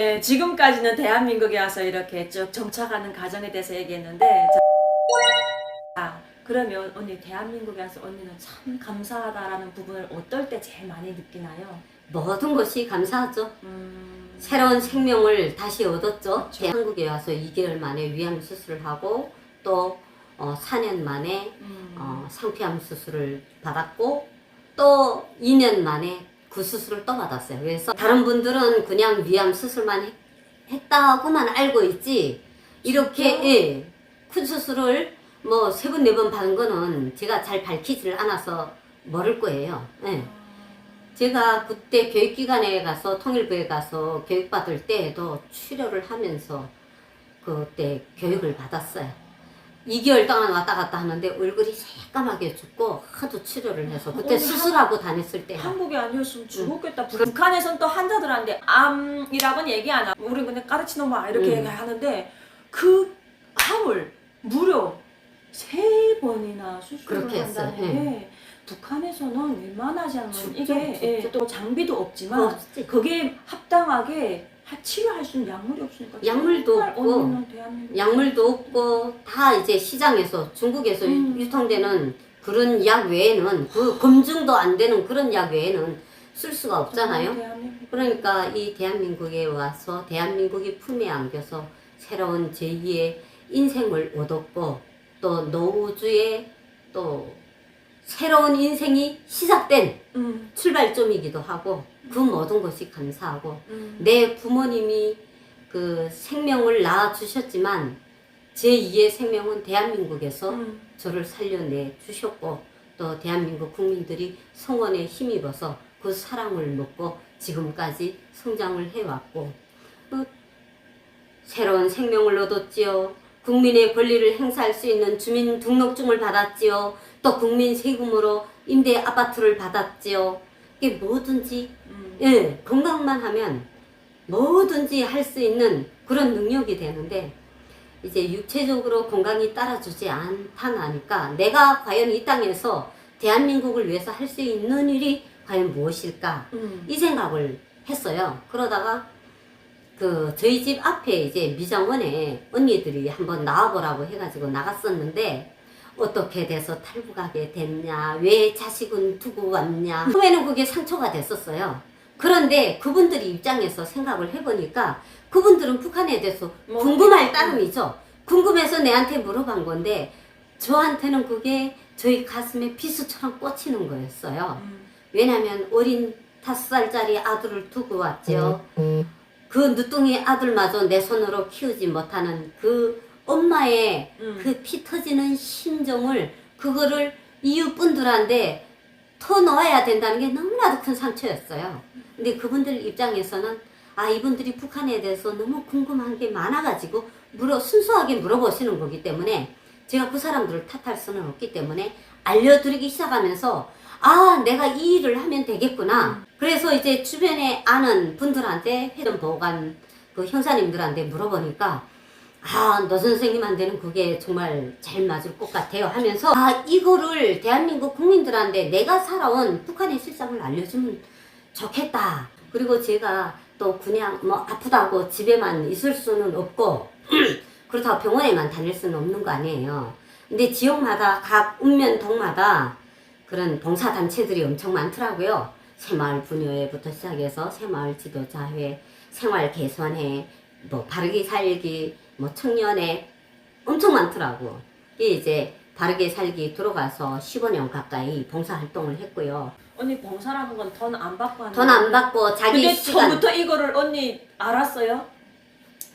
네, 지금까지는 대한민국에 와서 이렇게 쭉 정착하는 과정에 대해서 얘기했는데, 자, 그러면 언니 대한민국에 와서 언니는 참 감사하다라는 부분을 어떨 때 제일 많이 느끼나요? 모든 것이 감사하죠. 새로운 생명을 다시 얻었죠. 그쵸. 한국에 와서 2개월 만에 위암 수술을 하고 또 4년 만에 상피암 수술을 받았고 또 2년 만에 그 수술을 또 받았어요. 그래서 다른 분들은 그냥 위암 수술만 했다고만 알고 있지 이렇게 예, 큰 수술을 뭐 3번, 4번 받은 거는 제가 잘 밝히지를 않아서 모를 거예요. 예. 제가 그때 교육기관에 가서 통일부에 가서 교육받을 때에도 치료를 하면서 그때 교육을 받았어요. 2개월 동안 왔다 갔다 하는데 얼굴이 새까맣게 죽고 하도 치료를 해서 그때 수술하고 다녔을 때 한국에 아니었으면 죽었겠다. 북한에선 또 환자들한테 암이라고는 얘기 안 하고 우린 그냥 까르치노마 이렇게 얘기하는데 그 암을 무려 3번이나 수술을 그렇게 했어요. 한다는 게 북한에서는 웬만하지 않으면 죽죠, 이게 죽죠. 예, 또 장비도 없지만 없지. 거기에 합당하게 치료할 수 있는 약물이 없으니까 약물도 정말 없고 언니는 대한민국 약물도 없고 다 이제 시장에서 중국에서 유통되는 그런 약 외에는 그 검증도 안 되는 그런 약 외에는 쓸 수가 없잖아요. 대한민국. 그러니까 이 대한민국에 와서 대한민국이 품에 안겨서 새로운 제2의 인생을 얻었고 또 노후주의 또 새로운 인생이 시작된 출발점이기도 하고 그 모든 것이 감사하고 내 부모님이 그 생명을 낳아주셨지만 제2의 생명은 대한민국에서 저를 살려내 주셨고 또 대한민국 국민들이 성원에 힘입어서 그 사랑을 먹고 지금까지 성장을 해왔고 새로운 생명을 얻었지요. 국민의 권리를 행사할 수 있는 주민등록증을 받았지요. 또 국민 세금으로 임대 아파트를 받았지요. 이게 뭐든지 예, 건강만 하면 뭐든지 할 수 있는 그런 능력이 되는데 이제 육체적으로 건강이 따라주지 않다니까 내가 과연 이 땅에서 대한민국을 위해서 할 수 있는 일이 과연 무엇일까 이 생각을 했어요. 그러다가 그 저희 집 앞에 이제 미장원에 언니들이 한번 나와보라고 해가지고 나갔었는데 어떻게 돼서 탈북하게 됐냐, 왜 자식은 두고 왔냐, 처음에는 그게 상처가 됐었어요. 그런데 그분들이 입장에서 생각을 해보니까 그분들은 북한에 대해서 궁금할 따름이죠. 궁금해서 내한테 물어본 건데 저한테는 그게 저희 가슴에 비수처럼 꽂히는 거였어요. 왜냐면 어린 5살짜리 아들을 두고 왔죠. 그 늦둥이 아들마저 내 손으로 키우지 못하는 그 엄마의 그 피 터지는 심정을 그거를 이웃분들한테 더 넣어야 된다는 게 너무나도 큰 상처였어요. 근데 그분들 입장에서는 아 이분들이 북한에 대해서 너무 궁금한 게 많아가지고 순수하게 물어보시는 거기 때문에 제가 그 사람들을 탓할 수는 없기 때문에 알려드리기 시작하면서 아 내가 이 일을 하면 되겠구나. 그래서 이제 주변에 아는 분들한테 회전 보관 그 형사님들한테 물어보니까 아 너 선생님한테는 그게 정말 잘 맞을 것 같아요 하면서 아 이거를 대한민국 국민들한테 내가 살아온 북한의 실상을 알려주면 좋겠다. 그리고 제가 또 그냥 뭐 아프다고 집에만 있을 수는 없고 그렇다고 병원에만 다닐 수는 없는 거 아니에요. 근데 지역마다 각 읍면동마다 그런 봉사단체들이 엄청 많더라고요. 새마을 분여회부터 시작해서 새마을 지도자회, 생활개선회, 뭐 바르게 살기, 뭐 청년회 엄청 많더라고. 이게 이제 바르게 살기 들어가서 15년 가까이 봉사활동을 했고요. 언니 봉사라는 건 돈 안 받고 하는 돈 안 받고 자기 근데 시간 처음부터 이거를 언니 알았어요?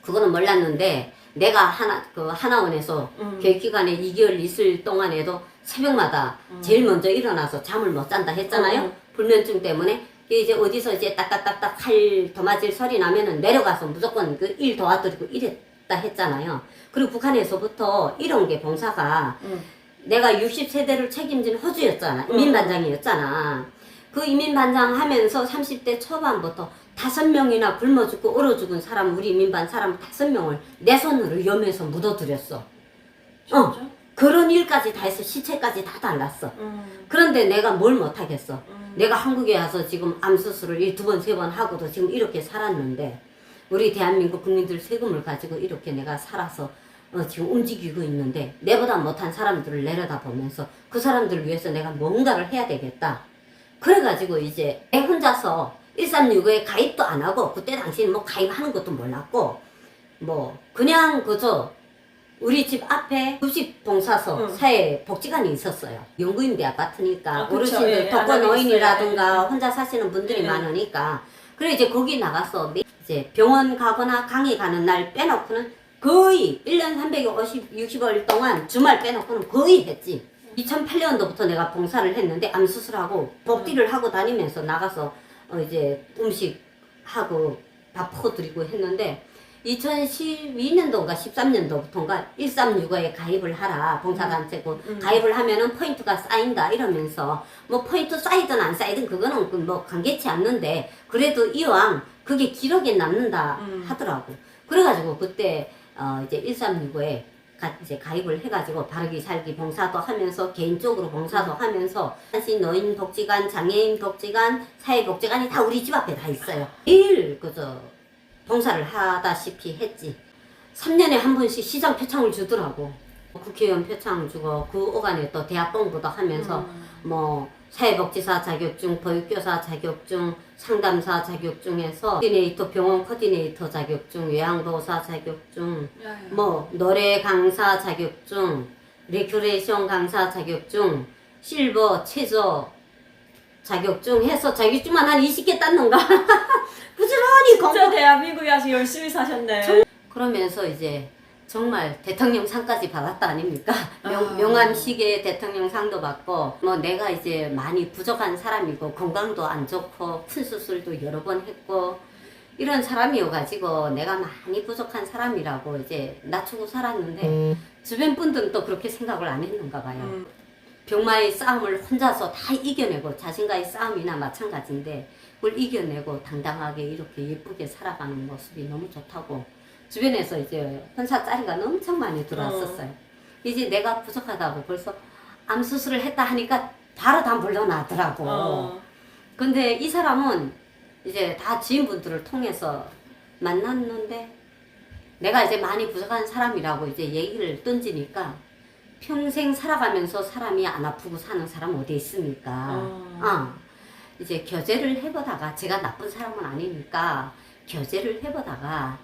그거는 몰랐는데 내가 하나원에서 교육기관에 2개월 있을 동안에도 새벽마다 제일 먼저 일어나서 잠을 못 잔다 했잖아요. 불면증 때문에. 이제 어디서 이제 딱딱딱딱 칼 도마질 소리 나면은 내려가서 무조건 그 일 도와드리고 이랬다 했잖아요. 그리고 북한에서부터 이런 게 봉사가 내가 60세대를 책임진 호주였잖아. 이민반장이었잖아. 그 이민반장 하면서 30대 초반부터 5명이나 굶어 죽고 얼어 죽은 사람, 우리 이민반 사람 5명을 내 손으로 염해서 묻어드렸어. 진짜? 그런 일까지 다 해서 시체까지 다 달랐어. 그런데 내가 뭘 못하겠어. 내가 한국에 와서 지금 암 수술을 2번, 3번 하고도 지금 이렇게 살았는데 우리 대한민국 국민들 세금을 가지고 이렇게 내가 살아서 지금 움직이고 있는데 내보다 못한 사람들을 내려다보면서 그 사람들을 위해서 내가 뭔가를 해야 되겠다. 그래가지고 이제 내 혼자서 1365에 가입도 안 하고 그때 당시에 뭐 가입하는 것도 몰랐고 뭐 그냥 그저 우리 집 앞에 급식봉사소 사회복지관이 있었어요. 연구임대 아파트니까 그쵸. 어르신들 예, 독거노인이라든가 혼자 사시는 분들이 예. 많으니까 그래 이제 거기 나가서 이제 병원 가거나 강의 가는 날 빼놓고는 거의 1년 360일 동안 주말 빼놓고는 거의 했지. 2008년도부터 내가 봉사를 했는데 암 수술하고 복귀를 하고 다니면서 나가서 이제 음식하고 밥 퍼드리고 했는데 2012년도인가 13년도부터인가 1365에 가입을 하라 봉사단체고 가입을 하면은 포인트가 쌓인다 이러면서 뭐 포인트 쌓이든 안 쌓이든 그거는 뭐 관계치 않는데 그래도 이왕 그게 기록에 남는다 하더라고. 그래가지고 그때 이제 1365에 이제 가입을 해가지고 바르기 살기 봉사도 하면서 개인적으로 봉사도 하면서 사실 노인복지관, 장애인복지관, 사회복지관이 다 우리 집 앞에 다 있어요. 매일 그저 봉사를 하다시피 했지. 3년에 한 번씩 시장 표창을 주더라고. 국회의원 표창을 주고 그 오간에 또 대학 공부도 하면서 뭐 사회복지사 자격증, 보육교사 자격증, 상담사 자격증에서 코디네이터, 병원 코디네이터 자격증, 요양보호사 자격증, 뭐 노래 강사 자격증, 레큐레이션 강사 자격증, 실버, 체조 자격증 해서 자격증만 한 20개 땄는가? 부지런히 진짜 대한민국에 와서 열심히 사셨네. 그러면서 이제 정말 대통령상까지 받았다 아닙니까? 명암시계 대통령상도 받고 뭐 내가 이제 많이 부족한 사람이고 건강도 안 좋고 큰 수술도 여러 번 했고 이런 사람이어가지고 내가 많이 부족한 사람이라고 이제 낮추고 살았는데 주변 분들은 또 그렇게 생각을 안 했는가 봐요. 병마의 싸움을 혼자서 다 이겨내고 자신과의 싸움이나 마찬가지인데 그걸 이겨내고 당당하게 이렇게 예쁘게 살아가는 모습이 너무 좋다고 주변에서 이제 혼사 짜리가 엄청 많이 들어왔었어요. 이제 내가 부족하다고 벌써 암 수술을 했다 하니까 바로 다 물러나더라고. 근데 이 사람은 이제 다 지인분들을 통해서 만났는데 내가 이제 많이 부족한 사람이라고 이제 얘기를 던지니까 평생 살아가면서 사람이 안 아프고 사는 사람 어디 있습니까? 이제 교제를 해보다가 제가 나쁜 사람은 아니니까 교제를 해보다가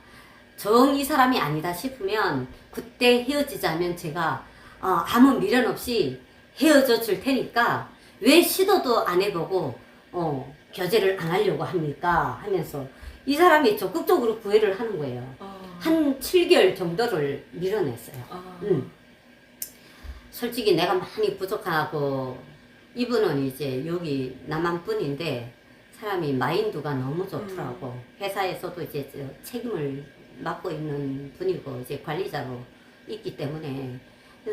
정 이 사람이 아니다 싶으면 그때 헤어지자면 제가 아무 미련 없이 헤어져 줄 테니까 왜 시도도 안 해보고 교제를 안 하려고 합니까? 하면서 이 사람이 적극적으로 구애를 하는 거예요. 한 7개월 정도를 밀어냈어요. 솔직히 내가 많이 부족하고 이분은 이제 여기 남한분인데 사람이 마인드가 너무 좋더라고. 회사에서도 이제 책임을 맡고 있는 분이고 이제 관리자로 있기 때문에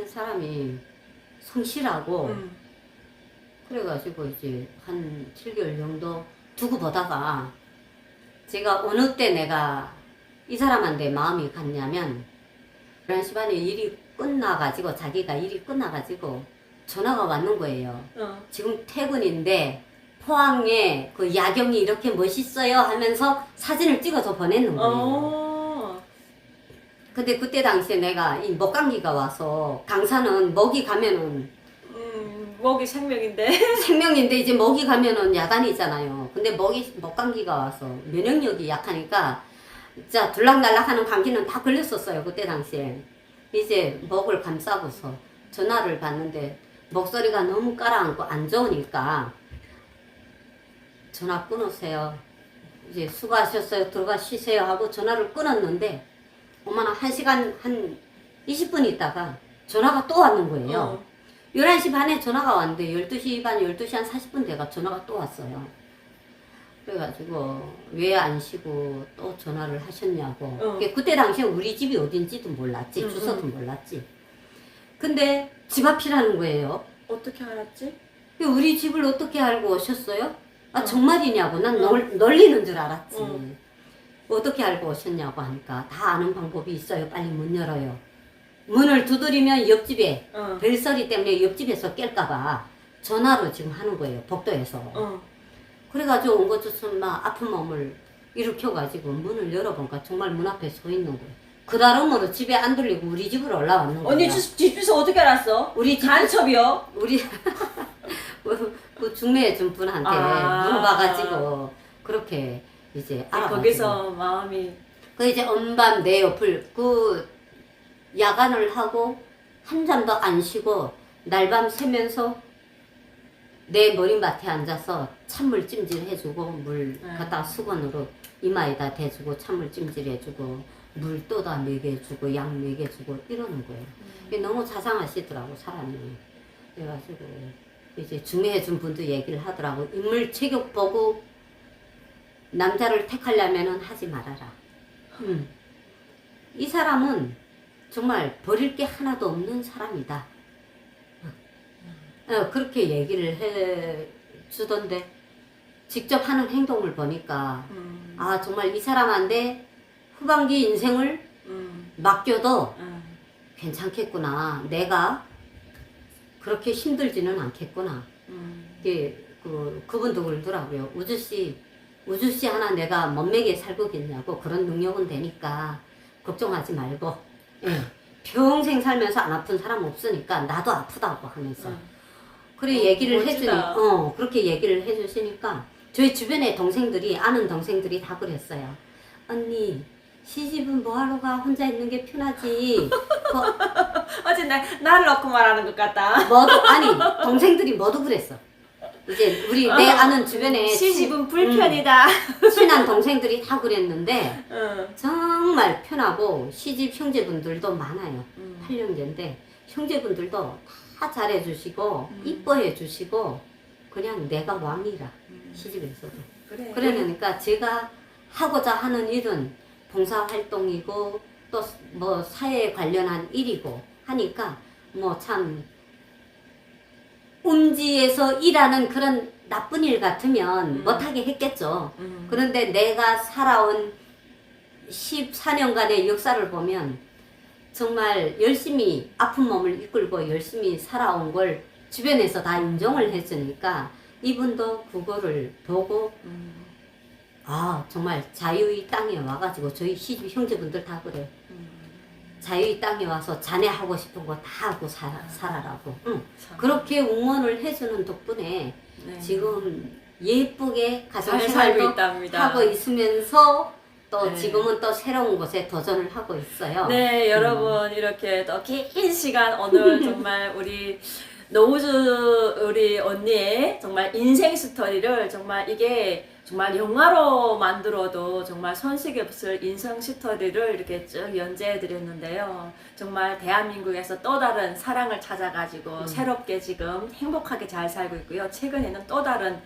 사람이 성실하고 그래가지고 이제 한 7개월 정도 두고 보다가 제가 어느 때 내가 이 사람한테 마음이 갔냐면 11시 반에 일이 끝나가지고 자기가 일이 끝나가지고 전화가 왔는 거예요. 지금 퇴근인데 포항에 그 야경이 이렇게 멋있어요 하면서 사진을 찍어서 보내는 거예요. 근데 그때 당시에 내가 이 목감기가 와서 강사는 먹이 가면은 먹이 생명인데 생명인데 이제 먹이 가면은 야단이잖아요. 근데 목감기가 와서 면역력이 약하니까 진짜 들락날락하는 감기는 다 걸렸었어요. 그때 당시에. 이제 목을 감싸고서 전화를 받는데 목소리가 너무 깔아앉고 안 좋으니까 전화 끊으세요. 이제 수고하셨어요. 들어가 쉬세요 하고 전화를 끊었는데 어머나 1시간 한 20분 있다가 전화가 또 왔는 거예요. 11시 반에 전화가 왔는데 12시 반, 12시 한 40분 돼가 전화가 또 왔어요. 그래가지고 왜 안 쉬고 또 전화를 하셨냐고. 그때 당시에 우리 집이 어딘지도 몰랐지. 주소도 몰랐지. 근데 집 앞이라는 거예요. 어떻게 알았지? 우리 집을 어떻게 알고 오셨어요? 정말이냐고. 난 놀리는 줄 알았지. 어떻게 알고 오셨냐고 하니까 다 아는 방법이 있어요. 빨리 문 열어요. 문을 두드리면 옆집에 벨소리 때문에 옆집에서 깰까봐 전화로 지금 하는 거예요. 복도에서. 그래가지고 온 것처럼 막 아픈 몸을 일으켜가지고 문을 열어보니까 정말 문 앞에 서 있는 거예요. 그다음으로 집에 안 들리고 우리 집으로 올라왔는 거야. 언니 집 주소 어떻게 알았어? 우리 집 간첩이요? 우리 그 중매해 준 분한테 물어봐가지고 그렇게 이제 알아가지고 거기서 마음이 그 이제 엄밤 내 옆을 그 야간을 하고 한잠도 안 쉬고 날밤 새면서 내 머리맡에 앉아서 찬물 찜질해주고 물 갖다 수건으로 이마에다 대주고 찬물 찜질해주고 물 또다 먹여주고 약 먹여주고 이러는 거예요. 이게 너무 자상하시더라고 사람이. 그래가지고 이제 중매해준 분도 얘기를 하더라고. 인물 체격 보고 남자를 택하려면은 하지 말아라. 이 사람은 정말 버릴 게 하나도 없는 사람이다. 그렇게 얘기를 해 주던데 직접 하는 행동을 보니까 아 정말 이 사람한테 후반기 인생을 맡겨도 괜찮겠구나. 내가 그렇게 힘들지는 않겠구나. 이게 그분도 그러더라고요. 우주 씨 하나 내가 멋매게 살고겠냐고. 그런 능력은 되니까 걱정하지 말고. 예. 평생 살면서 안 아픈 사람 없으니까 나도 아프다고 하면서. 그래 얘기를 해주니, 그렇게 얘기를 해주시니까 저희 주변에 동생들이 아는 동생들이 다 그랬어요. 언니 시집은 뭐하러 가? 혼자 있는 게 편하지. 어제 나를 넣고 말하는 것 같다. 아니 동생들이 모두 그랬어. 이제 내 아는 주변에 시집은 불편이다. 친한 동생들이 다 그랬는데 정말 편하고 시집 형제분들도 많아요. 8형제인데 형제분들도 다 잘해주시고 이뻐해주시고 그냥 내가 왕이라 시집에서도. 그러니까 제가 하고자 하는 일은 봉사활동이고 또 뭐 사회에 관련한 일이고 하니까 뭐 참 음지에서 일하는 그런 나쁜 일 같으면 못하게 했겠죠. 그런데 내가 살아온 14년간의 역사를 보면 정말 열심히 아픈 몸을 이끌고 열심히 살아온 걸 주변에서 다 인정을 해주니까 이분도 그거를 보고 아 정말 자유의 땅에 와가지고 저희 시집 형제분들 다 그래. 자유의 땅에 와서 자네 하고 싶은 거 다 하고 살아라고. 그렇게 응원을 해주는 덕분에 지금 예쁘게 가정생활도 하고 있으면서 또 지금은 또 새로운 곳에 도전을 하고 있어요. 네, 여러분 이렇게 또 긴 시간 오늘 정말 우리 노우주 우리 언니의 정말 인생 스토리를 정말 이게 정말 영화로 만들어도 정말 손색이 없을 인생 스토리를 이렇게 쭉 연재해 드렸는데요. 정말 대한민국에서 또 다른 사랑을 찾아가지고 새롭게 지금 행복하게 잘 살고 있고요. 최근에는 또 다른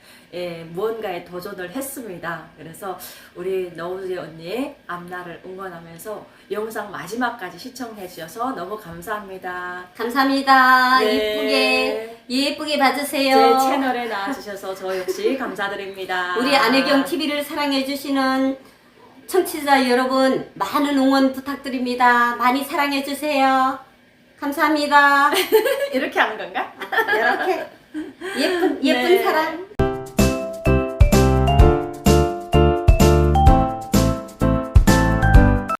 무언가에 도전을 했습니다. 그래서 우리 노우주 언니의 앞날을 응원하면서 영상 마지막까지 시청해 주셔서 너무 감사합니다. 감사합니다. 네. 예쁘게 봐주세요. 제 채널에 나와주셔서 저 역시 감사드립니다. 우리 안혜경 TV를 사랑해주시는 청취자 여러분 많은 응원 부탁드립니다. 많이 사랑해주세요. 감사합니다. 이렇게 하는 건가? 이렇게 예쁜 네. 사랑.